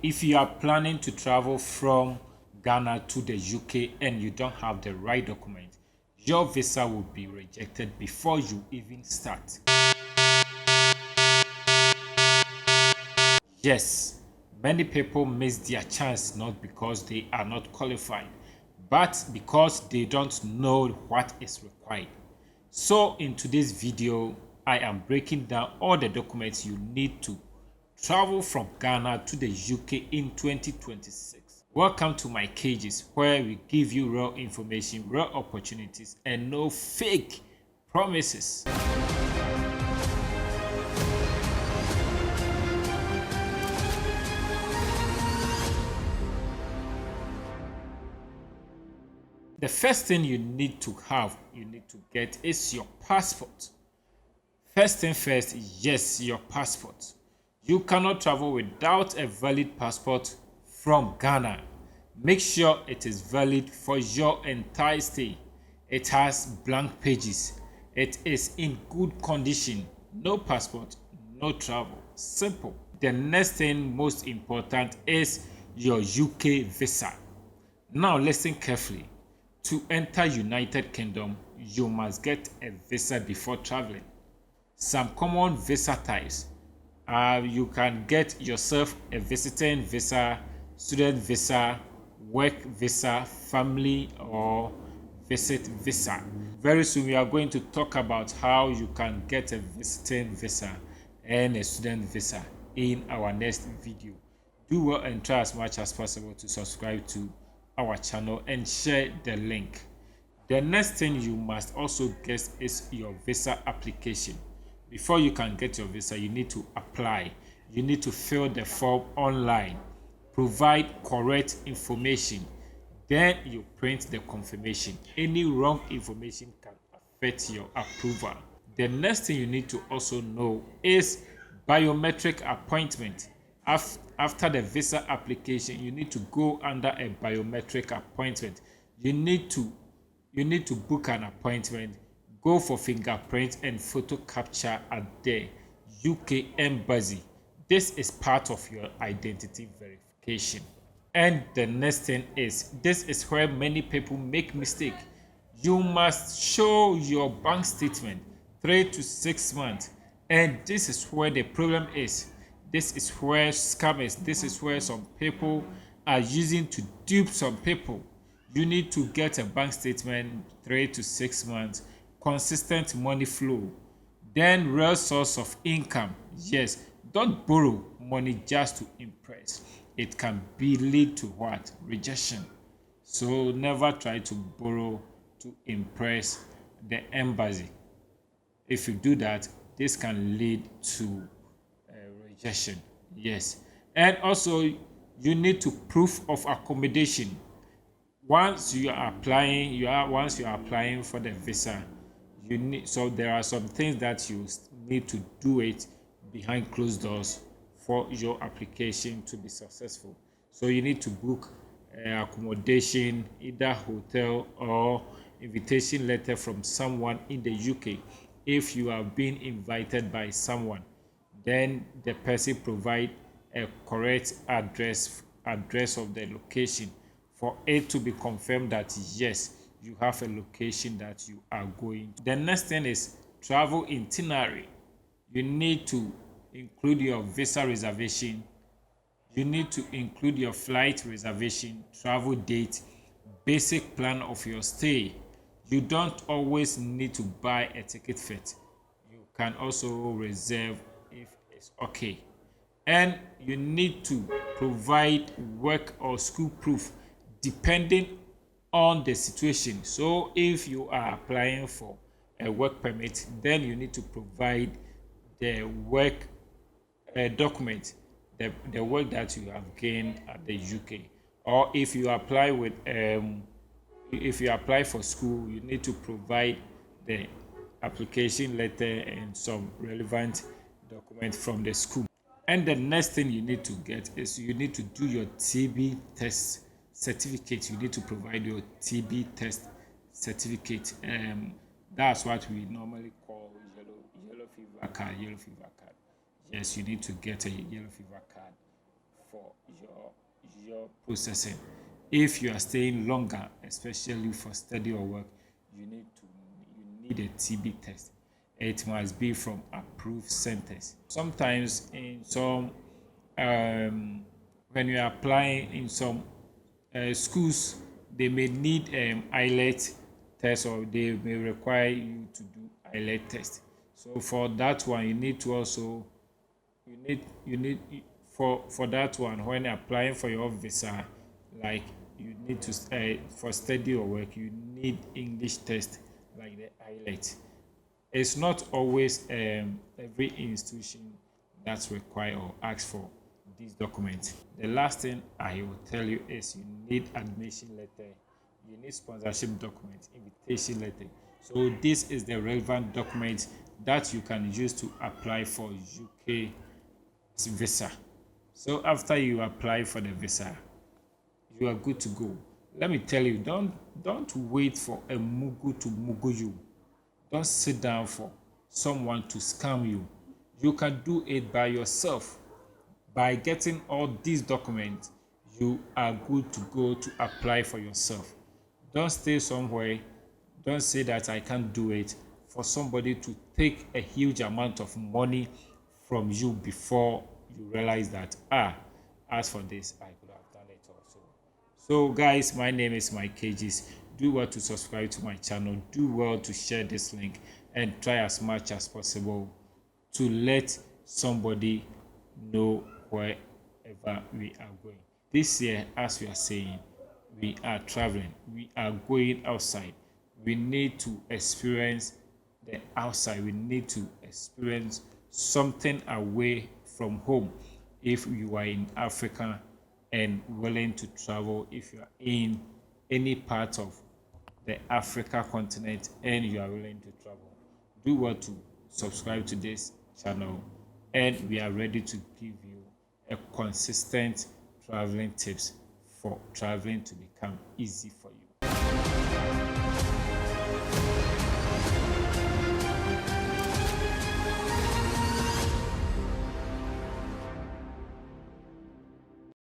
If you are planning to travel from Ghana to the UK and you don't have the right document, your visa will be rejected before you even start. Yes, many people miss their chance not because they are not qualified, but because they don't know what is required. So in today's video, I am breaking down all the documents you need to travel from Ghana to the UK in 2026. Welcome to my cages, where we give you real information, real opportunities, and no fake promises. The first thing you need to get is your passport. First thing first, yes, your passport. You cannot travel without a valid passport from Ghana. Make sure it is valid for your entire stay. It has blank pages. It is in good condition. No passport, no travel. Simple. The next thing, most important, is your UK visa. Now listen carefully. To enter United Kingdom, you must get a visa before traveling. Some common visa types. You can get yourself a visiting visa, student visa, work visa, family or visit visa. Very soon we are going to talk about how you can get a visiting visa and a student visa in our next video. Do well and try as much as possible to subscribe to our channel and share the link. The next thing you must also get is your visa application. Before you can get your visa, you need to apply. You need to fill the form online, provide correct information, then you print the confirmation. Any wrong information can affect your approval. The next thing you need to also know is biometric appointment. After the visa application, you need to go under a biometric appointment. You need to book an appointment, go for fingerprint and photo capture at the UK embassy. This is part of your identity verification. And the next thing is, this is where many people make mistake. You must show your bank statement 3 to 6 months. And this is where the problem is. This is where scammers, this is where some people are using to dupe some people. You need to get a bank statement 3 to 6 months, consistent money flow, then real source of income. Yes, don't borrow money just to impress. It can be lead to what? Rejection. So never try to borrow to impress the embassy. If you do that, this can lead to rejection. Yes. And also you need to proof of accommodation. Once you are applying for the visa, you need, so there are some things that you need to do it behind closed doors for your application to be successful. So you need to book accommodation, either hotel or invitation letter from someone in the UK. If you have been invited by someone, then the person provide a correct address of the location for it to be confirmed that yes, you have a location that you are going to. The next thing is travel itinerary. You need to include your visa reservation. You need to include your flight reservation, travel date, basic plan of your stay. You don't always need to buy a ticket fit. You can also reserve if it's okay. And you need to provide work or school proof depending on the situation. So if you are applying for a work permit, then you need to provide the work document, the work that you have gained at the UK. Or if you apply for school, you need to provide the application letter and some relevant document from the school. And the next thing you need to get is you need to do your TB test certificate. You need to provide your TB test certificate. That's what we normally call yellow fever card. Yes, you need to get a yellow fever card for your processing. If you are staying longer, especially for study or work, you need a TB test. It must be from approved centers. Sometimes in some when you are applying in some schools, they may need IELTS test, or they may require you to do IELTS test. So for that one, you need to also you need for that one, when applying for your visa, like you need to for study or work, you need English test like the IELTS. It's not always every institution that's required or asks for these documents. The last thing I will tell you is you need admission letter, you need sponsorship document, invitation letter. So this is the relevant document that you can use to apply for UK visa. So after you apply for the visa, you are good to go. Let me tell you, don't wait for a mugu to mugu you. Don't sit down for someone to scam you. You can do it by yourself. By getting all these documents, you are good to go to apply for yourself. Don't stay somewhere. Don't say that I can't do it for somebody to take a huge amount of money from you before you realize that, as for this, I could have done it also. So guys, my name is Mike Cages. Do well to subscribe to my channel. Do well to share this link and try as much as possible to let somebody know wherever we are going. This year, as we are saying, we are traveling. We are going outside. We need to experience the outside. We need to experience something away from home. If you are in Africa and willing to travel, if you are in any part of the Africa continent and you are willing to travel, do well to subscribe to this channel, and we are ready to give you a consistent traveling tips for traveling to become easy for